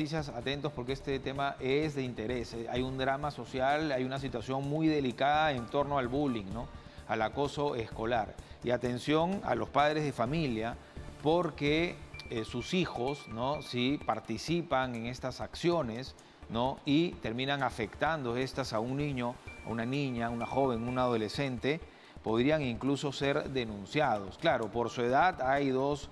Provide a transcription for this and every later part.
Noticias, atentos porque este tema es de interés. Hay un drama social, hay una situación muy delicada en torno al bullying, ¿no? Al acoso escolar. Y atención a los padres de familia porque sus hijos, ¿no? Si participan en estas acciones, ¿no? Y terminan afectando estas a un niño, a una niña, a una joven, un adolescente, podrían incluso ser denunciados. Claro, por su edad hay dos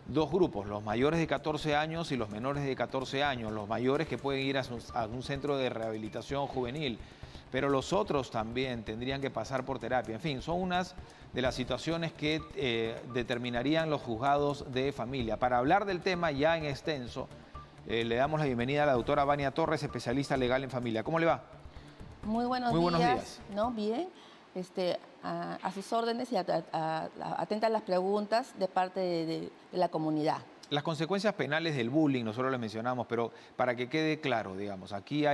grupos, los mayores de 14 años y los menores de 14 años. Los mayores que pueden ir a un centro de rehabilitación juvenil, pero los otros también tendrían que pasar por terapia. En fin, son unas de las situaciones que determinarían los juzgados de familia. Para hablar del tema ya en extenso, le damos la bienvenida a la doctora Vania Torres, especialista legal en familia. ¿Cómo le va? Muy buenos días. ¿No? Bien. A sus órdenes y atenta a las preguntas de parte de la comunidad. Las consecuencias penales del bullying, nosotros les mencionamos, pero para que quede claro, digamos, aquí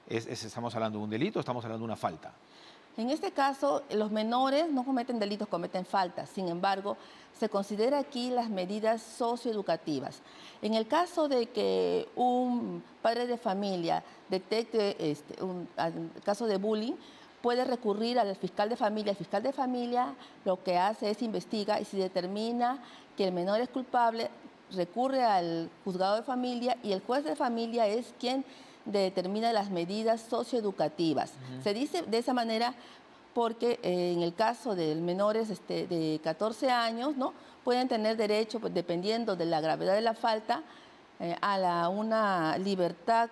estamos hablando de un delito, estamos hablando de una falta. En este caso, los menores no cometen delitos, cometen faltas. Sin embargo, se considera aquí las medidas socioeducativas. En el caso de que un padre de familia detecte un caso de bullying, puede recurrir al fiscal de familia. El fiscal de familia lo que hace es investiga y si determina que el menor es culpable, recurre al juzgado de familia y el juez de familia es quien determina las medidas socioeducativas. Se dice de esa manera porque en el caso de menores de 14 años, ¿no? Pueden tener derecho, pues, dependiendo de la gravedad de la falta, a una libertad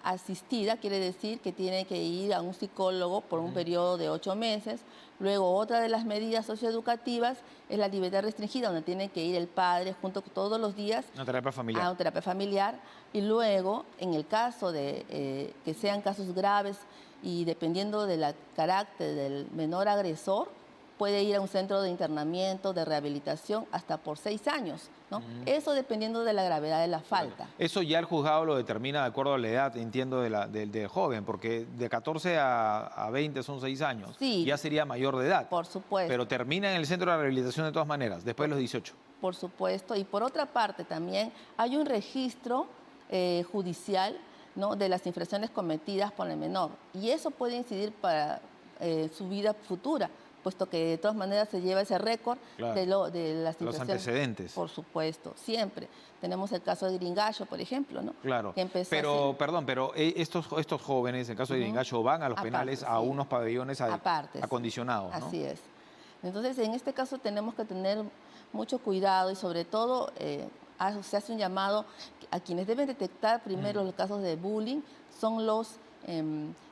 asistida. Quiere decir que tiene que ir a un psicólogo por un periodo de 8 meses. Luego, otra de las medidas socioeducativas es la libertad restringida, donde tiene que ir el padre junto todos los días Una terapia familiar. a una terapia familiar. Y luego, en el caso de que sean casos graves y dependiendo del carácter del menor agresor, puede ir a un centro de internamiento, de rehabilitación, hasta por 6 años, ¿no? Eso dependiendo de la gravedad de la falta. Bueno, eso ya el juzgado lo determina de acuerdo a la edad, entiendo, del joven, porque de 14 a 20 son 6 años. Sí, ya sería mayor de edad. Por supuesto. Pero termina en el centro de rehabilitación de todas maneras, después de los 18. Por supuesto. Y por otra parte también hay un registro judicial, ¿no? De las infracciones cometidas por el menor. Y eso puede incidir para su vida futura, puesto que de todas maneras se lleva ese récord, claro, de las infracciones. Los antecedentes. Por supuesto, siempre. Tenemos el caso de Gringallo, por ejemplo, ¿no? Claro, que pero estos jóvenes, en el caso de Gringallo, van a los penales a unos pabellones acondicionados, ¿no? Así es. Entonces, en este caso tenemos que tener mucho cuidado y sobre todo se hace un llamado a quienes deben detectar primero los casos de bullying, son los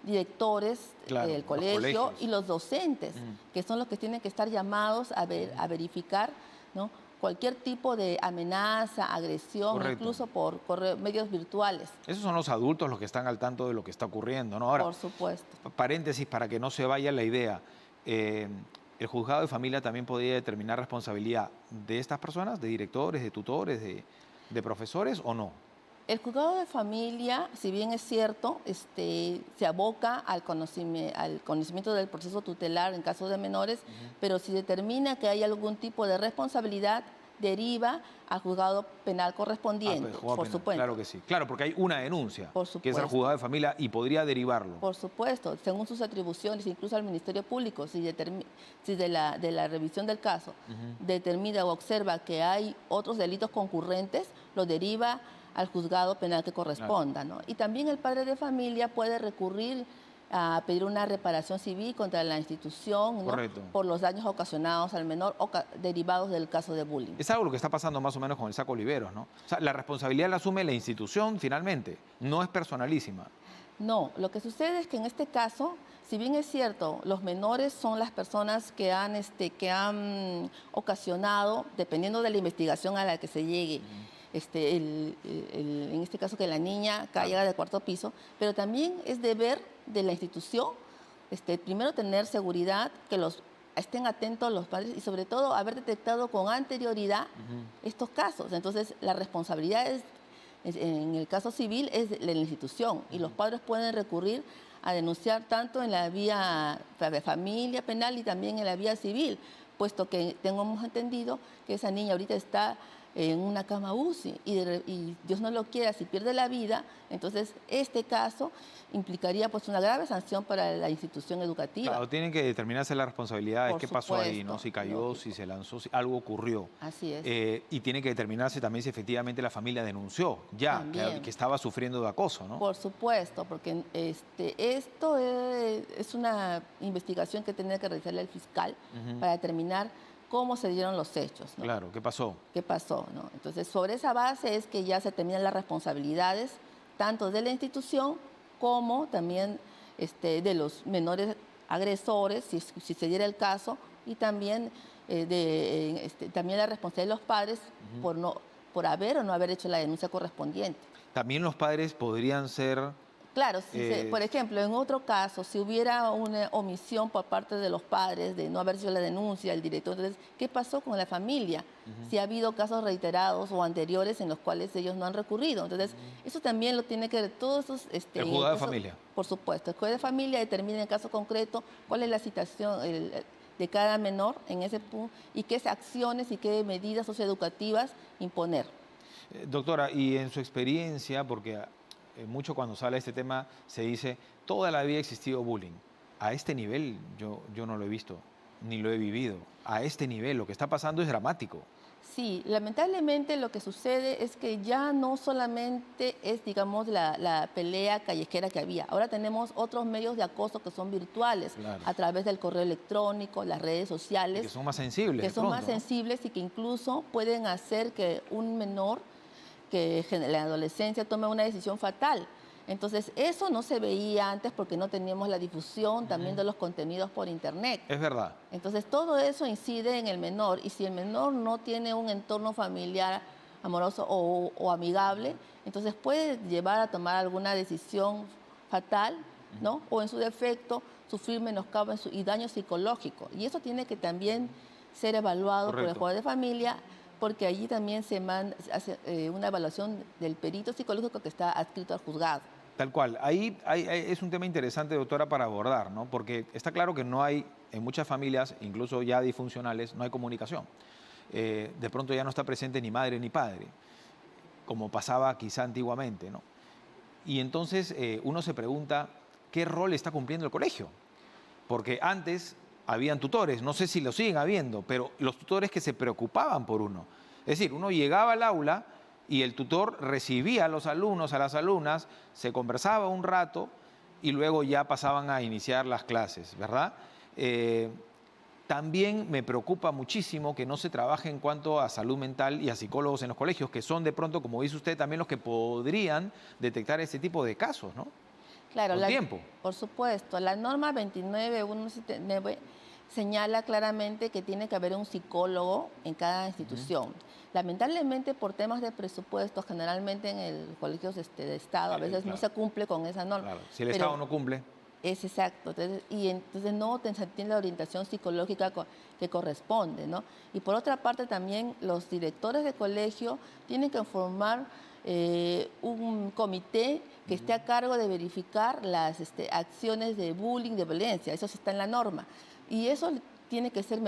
directores del colegio y los docentes, que son los que tienen que estar llamados a verificar, ¿no? Cualquier tipo de amenaza, agresión, incluso por medios virtuales. Esos son los adultos los que están al tanto de lo que está ocurriendo, ¿no? Ahora, por supuesto. Paréntesis para que no se vaya la idea. El juzgado de familia también podría determinar responsabilidad de estas personas, de directores, de tutores, de profesores, ¿o no? El juzgado de familia, si bien es cierto, se aboca al conocimiento del proceso tutelar en caso de menores, pero si determina que hay algún tipo de responsabilidad, deriva al juzgado penal correspondiente, por supuesto. Claro que sí. Claro, porque hay una denuncia, por supuesto, que es el juzgado de familia y podría derivarlo. Por supuesto, según sus atribuciones, incluso al Ministerio Público, si de la revisión del caso determina o observa que hay otros delitos concurrentes, lo deriva al juzgado penal que corresponda, ¿no? Y también el padre de familia puede recurrir a pedir una reparación civil contra la institución, ¿no? Por los daños ocasionados al menor o derivados del caso de bullying. Es algo lo que está pasando más o menos con el Saco Oliveros, ¿no? O sea, la responsabilidad la asume la institución finalmente, no es personalísima. No, lo que sucede es que en este caso, si bien es cierto, los menores son las personas que han ocasionado, dependiendo de la investigación a la que se llegue, en este caso que la niña caiga del 4º piso, pero también es deber de la institución, primero tener seguridad, que estén atentos los padres y sobre todo haber detectado con anterioridad estos casos. Entonces la responsabilidad en el caso civil es de la institución y los padres pueden recurrir a denunciar tanto en la vía de familia penal y también en la vía civil, puesto que tenemos entendido que esa niña ahorita está en una cama UCI y Dios no lo quiera, si pierde la vida, entonces este caso implicaría pues una grave sanción para la institución educativa. Claro, tienen que determinarse las responsabilidades, Por qué pasó ahí, ¿no? supuesto, Si cayó, lógico. si se lanzó, si algo ocurrió. Así es. Y tiene que determinarse también si efectivamente la familia denunció ya También. que estaba sufriendo de acoso, ¿no? Por supuesto, porque esto es una investigación que tiene que realizar el fiscal para determinar cómo se dieron los hechos, ¿no? Claro, ¿qué pasó? ¿Qué pasó, no? Entonces, sobre esa base es que ya se terminan las responsabilidades tanto de la institución como también de los menores agresores, si se diera el caso, y también, también la responsabilidad de los padres por haber o no haber hecho la denuncia correspondiente. También los padres podrían ser... Claro, por ejemplo, en otro caso, si hubiera una omisión por parte de los padres de no haber hecho la denuncia, el director, entonces, ¿qué pasó con la familia? Si ha habido casos reiterados o anteriores en los cuales ellos no han recurrido. Entonces, eso también lo tiene que ver todos esos... El juzgado de familia. Por supuesto, el juez de familia determina en el caso concreto cuál es la situación de cada menor en ese punto y qué acciones y qué medidas socioeducativas imponer. Doctora, y en su experiencia, porque mucho cuando sale este tema se dice, toda la vida ha existido bullying. A este nivel yo no lo he visto, ni lo he vivido. A este nivel lo que está pasando es dramático. Sí, lamentablemente lo que sucede es que ya no solamente es, digamos, la pelea callejera que había. Ahora tenemos otros medios de acoso que son virtuales, Claro. a través del correo electrónico, las redes sociales. Y que son más sensibles. Que de son pronto, más ¿no? sensibles y que incluso pueden hacer que un menor que en la adolescencia tome una decisión fatal. Entonces, eso no se veía antes porque no teníamos la difusión también de los contenidos por internet. Es verdad. Entonces, todo eso incide en el menor y si el menor no tiene un entorno familiar amoroso o amigable, entonces puede llevar a tomar alguna decisión fatal, ¿no? O en su defecto, sufrir menoscabo y daño psicológico. Y eso tiene que también ser evaluado por el Correcto. juez de familia, porque allí también se hace una evaluación del perito psicológico que está adscrito al juzgado. Tal cual. Ahí es un tema interesante, doctora, para abordar, ¿no? Porque está claro que no hay, en muchas familias, incluso ya disfuncionales, no hay comunicación. De pronto ya no está presente ni madre ni padre, como pasaba quizá antiguamente, ¿no? Y entonces uno se pregunta, ¿qué rol está cumpliendo el colegio? Porque antes habían tutores, no sé si lo siguen habiendo, pero los tutores que se preocupaban por uno. Es decir, uno llegaba al aula y el tutor recibía a los alumnos, a las alumnas, se conversaba un rato y luego ya pasaban a iniciar las clases, ¿verdad? También me preocupa muchísimo que no se trabaje en cuanto a salud mental y a psicólogos en los colegios, que son de pronto, como dice usted, también los que podrían detectar este tipo de casos, ¿no? Claro, Con tiempo. por supuesto. La norma 29179 señala claramente que tiene que haber un psicólogo en cada institución. Lamentablemente, por temas de presupuestos, generalmente en el colegios de Estado, a veces no se cumple con esa norma. Claro. Si el Pero Estado no cumple. es exacto. Entonces no se tiene la orientación psicológica que corresponde, ¿no? Y por otra parte también los directores de colegio tienen que formar un comité que esté a cargo de verificar las acciones de bullying, de violencia. Eso está en la norma. Y eso tiene que ser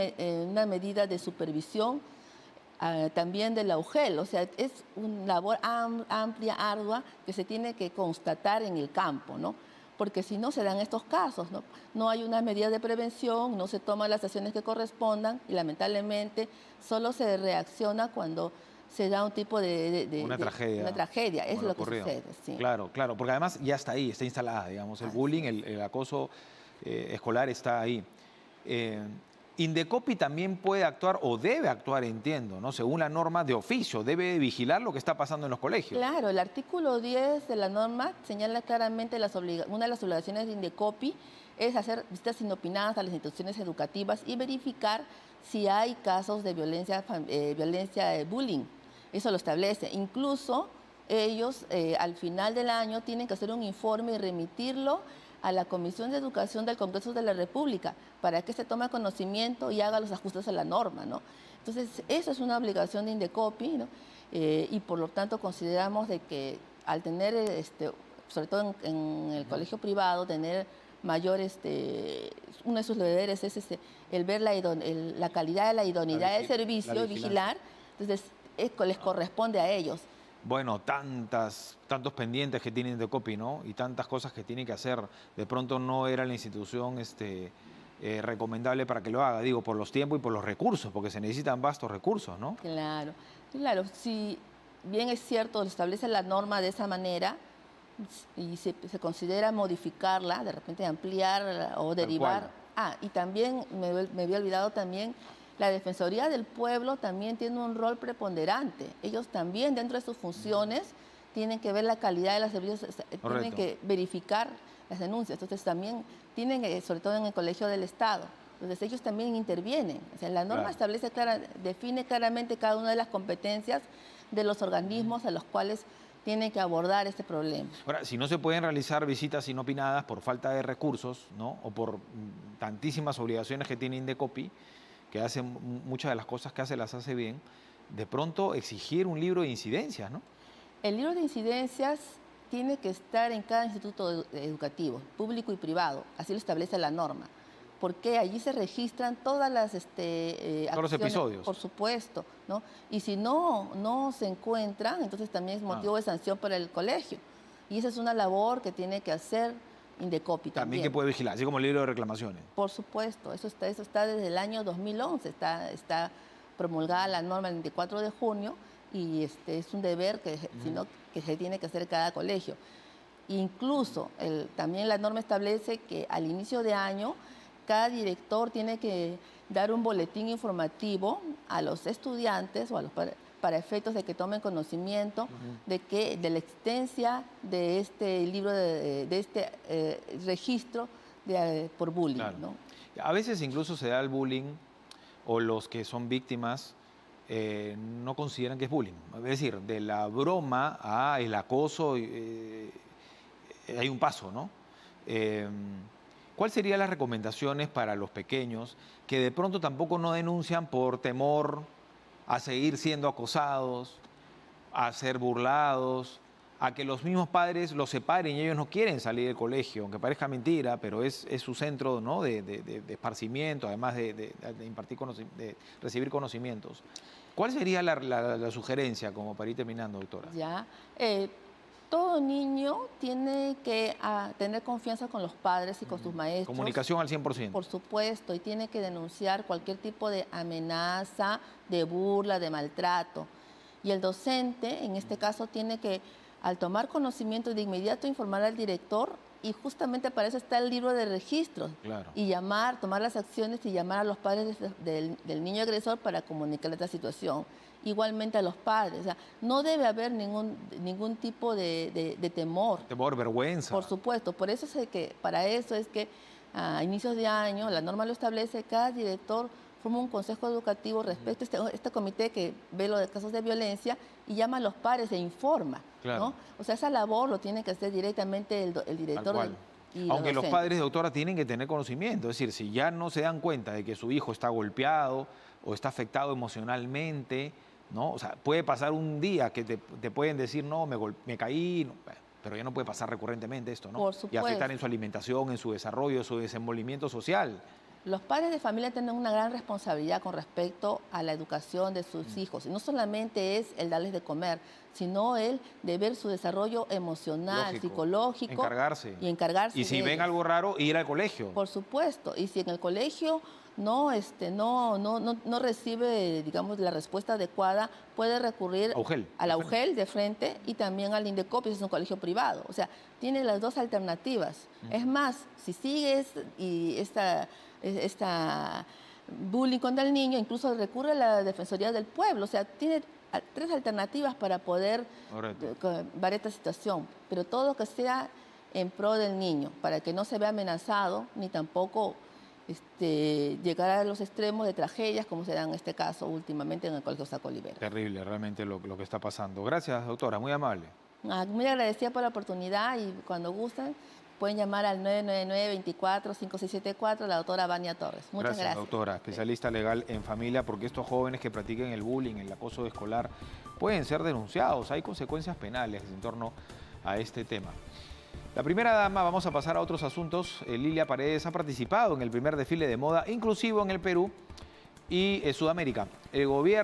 una medida de supervisión también de la UGEL. O sea, es una labor amplia, ardua, que se tiene que constatar en el campo, ¿no? Porque si no se dan estos casos, ¿no? No hay una medida de prevención, no se toman las acciones que correspondan y lamentablemente solo se reacciona cuando se da un tipo una tragedia. Una tragedia, es lo que sucede. Sí. Claro, claro, porque además ya está ahí, está instalada, digamos, el bullying, el acoso escolar está ahí. Indecopi también puede actuar o debe actuar, entiendo, ¿no? Según la norma de oficio, debe vigilar lo que está pasando en los colegios. Claro, el artículo 10 de la norma señala claramente una de las obligaciones de Indecopi es hacer visitas inopinadas a las instituciones educativas y verificar si hay casos de violencia de bullying. Eso lo establece. Incluso ellos al final del año tienen que hacer un informe y remitirlo a la Comisión de Educación del Congreso de la República para que se tome conocimiento y haga los ajustes a la norma, ¿no? Entonces, eso es una obligación de Indecopi, ¿no? Y por lo tanto consideramos de que al tener, sobre todo en el colegio privado, tener mayor, uno de sus deberes es el ver la calidad de la idoneidad del servicio, vigilar. Entonces, les corresponde a ellos. Bueno, tantos pendientes que tienen de COPI, ¿no? Y tantas cosas que tienen que hacer. De pronto no era la institución recomendable para que lo haga, digo, por los tiempos y por los recursos, porque se necesitan vastos recursos, ¿no? Claro, claro. Si bien es cierto, establece la norma de esa manera y se considera modificarla, de repente ampliar o derivar. Y también me había olvidado también. La Defensoría del Pueblo también tiene un rol preponderante. Ellos también, dentro de sus funciones, tienen que ver la calidad de los servicios, tienen que verificar las denuncias. Entonces también tienen, sobre todo en el Colegio del Estado, entonces ellos también intervienen. O sea, la norma establece define claramente cada una de las competencias de los organismos a los cuales tienen que abordar este problema. Ahora, si no se pueden realizar visitas inopinadas por falta de recursos, ¿no? O por tantísimas obligaciones que tiene Indecopi, que hace muchas de las cosas que hace, las hace bien, de pronto exigir un libro de incidencias, ¿no? El libro de incidencias tiene que estar en cada instituto educativo, público y privado, así lo establece la norma, porque allí se registran todas las acciones, todos los episodios. Por supuesto, ¿no? Y si no se encuentran, entonces también es motivo de sanción para el colegio. Y esa es una labor que tiene que hacer Indecopi también. Que puede vigilar, así como el libro de reclamaciones. Por supuesto, eso está desde el año 2011, está promulgada la norma el 24 de junio y es un deber que se tiene que hacer cada colegio. Incluso también la norma establece que al inicio de año cada director tiene que dar un boletín informativo a los estudiantes o a los para efectos de que tomen conocimiento de la existencia de este libro, de este registro por bullying. Claro. ¿No? A veces incluso se da el bullying o los que son víctimas no consideran que es bullying. Es decir, de la broma a el acoso hay un paso, ¿no? ¿Cuáles serían las recomendaciones para los pequeños que de pronto tampoco no denuncian por temor a seguir siendo acosados, a ser burlados, a que los mismos padres los separen y ellos no quieren salir del colegio, aunque parezca mentira, pero es su centro, ¿no? de esparcimiento, además de recibir conocimientos? ¿Cuál sería la sugerencia, como para ir terminando, doctora? Todo niño tiene que tener confianza con los padres y con sus maestros. Comunicación al 100%. Por supuesto, y tiene que denunciar cualquier tipo de amenaza, de burla, de maltrato. Y el docente, en este caso, tiene que, al tomar conocimiento, de inmediato informar al director, y justamente para eso está el libro de registros. Claro. Y tomar las acciones y llamar a los padres del niño agresor para comunicarle esta situación. Igualmente a los padres. O sea, no debe haber ningún tipo de temor. Temor, vergüenza. Por supuesto. Para eso es que a inicios de año, la norma lo establece, cada director forma un consejo educativo respecto a este comité que ve los casos de violencia y llama a los padres e informa. Claro. ¿No? O sea, esa labor lo tiene que hacer directamente el director. Aunque los padres, doctora, tienen que tener conocimiento. Es decir, si ya no se dan cuenta de que su hijo está golpeado o está afectado emocionalmente, ¿no? O sea, puede pasar un día que te pueden decir, no, me caí, no, pero ya no puede pasar recurrentemente esto, ¿no? Por supuesto. Y afectar en su alimentación, en su desarrollo, en su desenvolvimiento social. Los padres de familia tienen una gran responsabilidad con respecto a la educación de sus hijos. Y no solamente es el darles de comer, sino el de ver su desarrollo emocional, psicológico. Encargarse. Y encargarse. Y si ven algo raro, ir al colegio. Por supuesto. Y si en el colegio no recibe, digamos, la respuesta adecuada, puede recurrir a la UGEL de frente y también al Indecopi, si es un colegio privado. O sea, tiene las dos alternativas. Es más, si sigues y esta bullying contra el niño, incluso recurre a la Defensoría del Pueblo. O sea, tiene 3 alternativas para poder ver esta situación. Pero todo que sea en pro del niño, para que no se vea amenazado, ni tampoco llegar a los extremos de tragedias como se da en este caso últimamente en el Colegio Saco Olivera. Terrible realmente lo que está pasando. Gracias, doctora, muy amable. Muy agradecida por la oportunidad y cuando gusten pueden llamar al 999-24-5674, la doctora Vania Torres. Muchas gracias. Doctora, especialista legal en familia, porque estos jóvenes que practiquen el bullying, el acoso escolar, pueden ser denunciados. Hay consecuencias penales en torno a este tema. La primera dama, vamos a pasar a otros asuntos. Lilia Paredes ha participado en el primer desfile de moda inclusivo en el Perú y Sudamérica. El gobierno